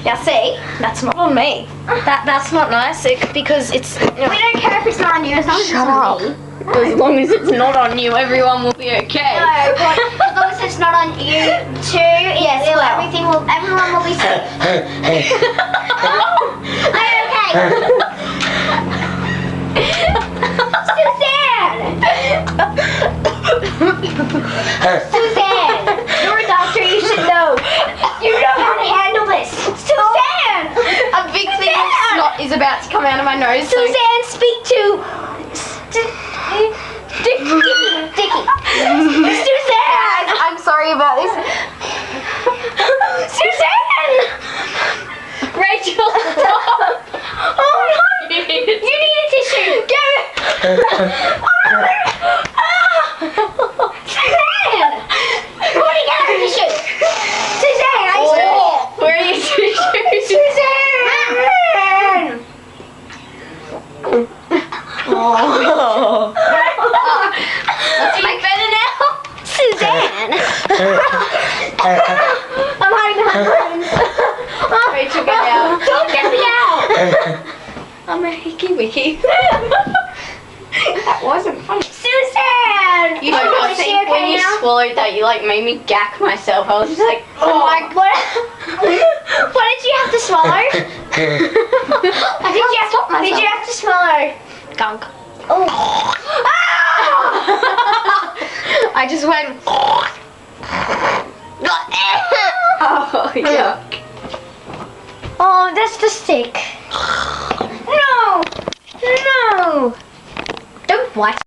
Now see, that's not on me. That's not nice because it's. We don't care if it's not on you as long as it's on me. As long as it's not on you, everyone will be okay. No, but as long as it's not on you too, yes, everyone will be safe. Suzanne, you're a doctor, you should know. You know how to handle this. Suzanne! A big thing of snot is about to come out of my nose. Suzanne, speak to... Dickie. Suzanne! I'm sorry about this. Suzanne! Rachel, stop! Oh no! You need a tissue! Get it! Suzanne! What get a tissue? Suzanne, I swear! Where are your tissues? Suzanne! Oh. Let's make better now. Suzanne! I'm hiding behind friends. Rachel, get out. Don't get me out! I'm a hickey wicky. That wasn't funny. Suzanne! You know, I is she think when okay you now? swallowed that, you like made me gack myself. I was just like, Oh my god. What did you have to swallow? Did you have to swallow? gunk. Oh. I just went. Oh, yuck. Oh, that's the stick. No. No. Don't bite.